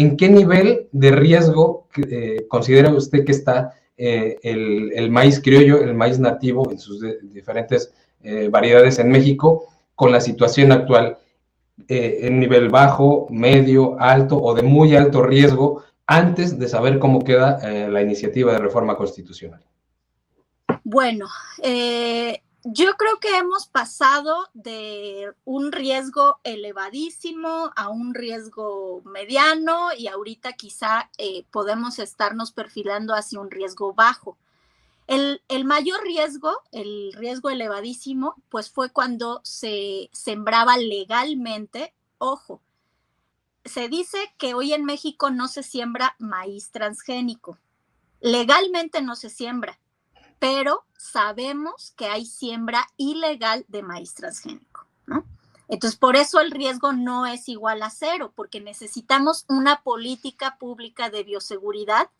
¿en qué nivel de riesgo considera usted que está el maíz criollo, el maíz nativo en sus diferentes variedades en México con la situación actual? En nivel bajo, medio, alto o de muy alto riesgo, antes de saber cómo queda la iniciativa de reforma constitucional. Bueno, yo creo que hemos pasado de un riesgo elevadísimo a un riesgo mediano y ahorita quizá podemos estarnos perfilando hacia un riesgo bajo. El mayor riesgo, el riesgo elevadísimo, pues fue cuando se sembraba legalmente. Ojo, se dice que hoy en México no se siembra maíz transgénico. Legalmente no se siembra, pero sabemos que hay siembra ilegal de maíz transgénico, ¿no? Entonces, por eso el riesgo no es igual a cero, porque necesitamos una política pública de bioseguridad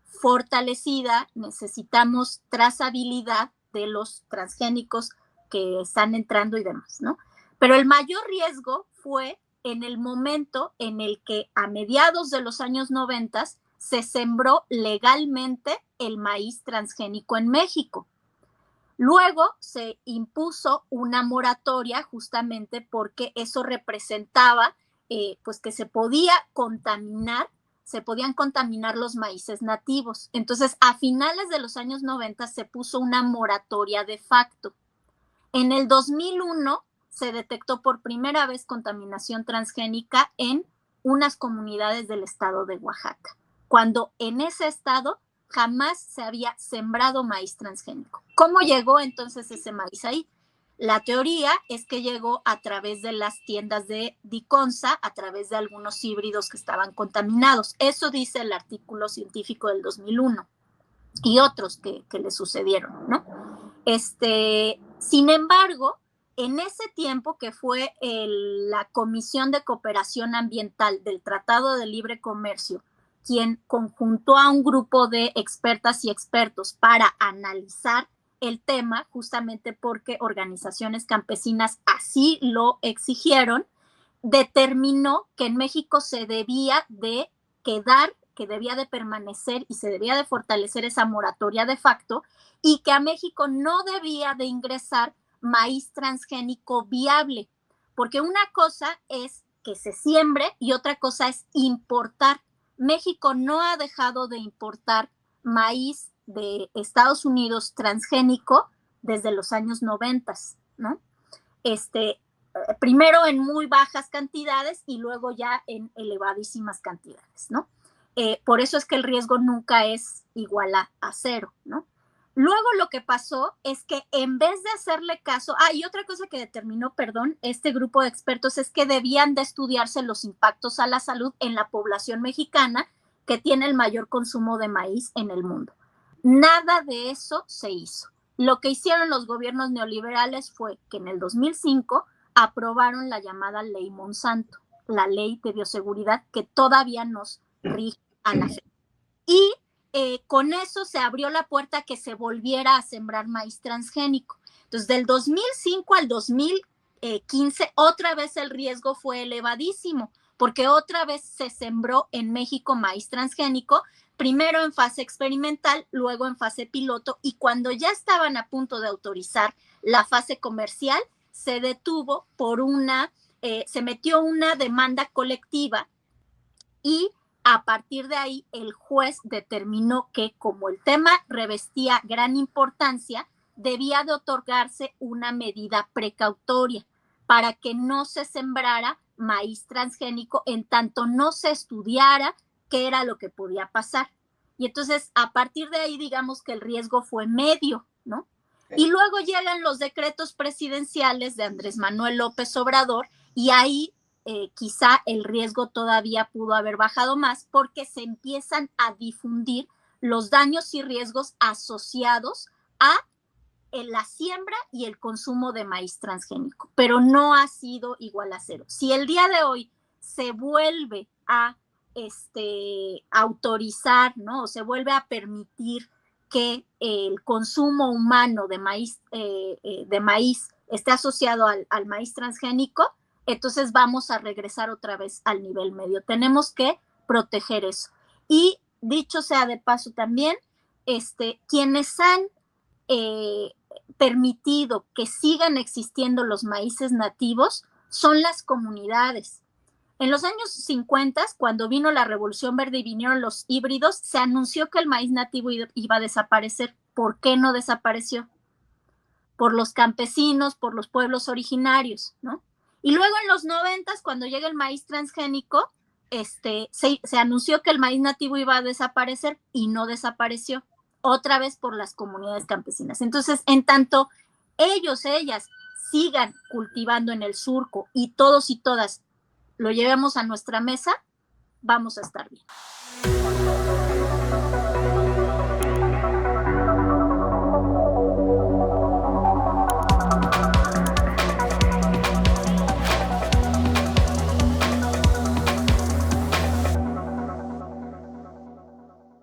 fortalecida, necesitamos trazabilidad de los transgénicos que están entrando y demás, ¿no? Pero el mayor riesgo fue en el momento en el que a mediados de los años 90 se sembró legalmente el maíz transgénico en México. Luego se impuso una moratoria justamente porque eso representaba pues que se podían contaminar los maíces nativos. Entonces, a finales de los años 90 se puso una moratoria de facto. En el 2001 se detectó por primera vez contaminación transgénica en unas comunidades del estado de Oaxaca, cuando en ese estado jamás se había sembrado maíz transgénico. ¿Cómo llegó entonces ese maíz ahí? La teoría es que llegó a través de las tiendas de Diconsa, a través de algunos híbridos que estaban contaminados. Eso dice el artículo científico del 2001 y otros que le sucedieron, ¿no? Sin embargo, en ese tiempo que fue la Comisión de Cooperación Ambiental del Tratado de Libre Comercio, quien conjuntó a un grupo de expertas y expertos para analizar el tema, justamente porque organizaciones campesinas así lo exigieron, determinó que en México se debía de quedar, que debía de permanecer y se debía de fortalecer esa moratoria de facto y que a México no debía de ingresar maíz transgénico viable, porque una cosa es que se siembre y otra cosa es importar. México no ha dejado de importar maíz de Estados Unidos transgénico desde los años 90, ¿no? Primero en muy bajas cantidades y luego ya en elevadísimas cantidades, ¿no? Por eso es que el riesgo nunca es igual a cero, ¿no? Luego lo que pasó es que en vez de hacerle caso, y otra cosa que determinó, este grupo de expertos es que debían de estudiarse los impactos a la salud en la población mexicana que tiene el mayor consumo de maíz en el mundo. Nada de eso se hizo. Lo que hicieron los gobiernos neoliberales fue que en el 2005 aprobaron la llamada Ley Monsanto, la ley de bioseguridad que todavía nos rige a la fecha. Y con eso se abrió la puerta a que se volviera a sembrar maíz transgénico. Entonces, del 2005 al 2015, otra vez el riesgo fue elevadísimo, porque otra vez se sembró en México maíz transgénico, primero en fase experimental, luego en fase piloto, y cuando ya estaban a punto de autorizar la fase comercial, se detuvo por se metió una demanda colectiva y a partir de ahí el juez determinó que como el tema revestía gran importancia, debía de otorgarse una medida precautoria para que no se sembrara maíz transgénico en tanto no se estudiara qué era lo que podía pasar. Y entonces a partir de ahí digamos que el riesgo fue medio, ¿no? Y luego llegan los decretos presidenciales de Andrés Manuel López Obrador y ahí quizá el riesgo todavía pudo haber bajado más porque se empiezan a difundir los daños y riesgos asociados a la siembra y el consumo de maíz transgénico, pero no ha sido igual a cero. Si el día de hoy se vuelve a autorizar, ¿no? O se vuelve a permitir que el consumo humano de maíz esté asociado al maíz transgénico, entonces vamos a regresar otra vez al nivel medio. Tenemos que proteger eso. Y dicho sea de paso también, quienes han permitido que sigan existiendo los maíces nativos son las comunidades. En los años 50, cuando vino la Revolución Verde y vinieron los híbridos, se anunció que el maíz nativo iba a desaparecer. ¿Por qué no desapareció? Por los campesinos, por los pueblos originarios, ¿no? Y luego en los 90, cuando llega el maíz transgénico, se anunció que el maíz nativo iba a desaparecer y no desapareció, otra vez por las comunidades campesinas. Entonces, en tanto ellas sigan cultivando en el surco y todos y todas lo llevemos a nuestra mesa, vamos a estar bien.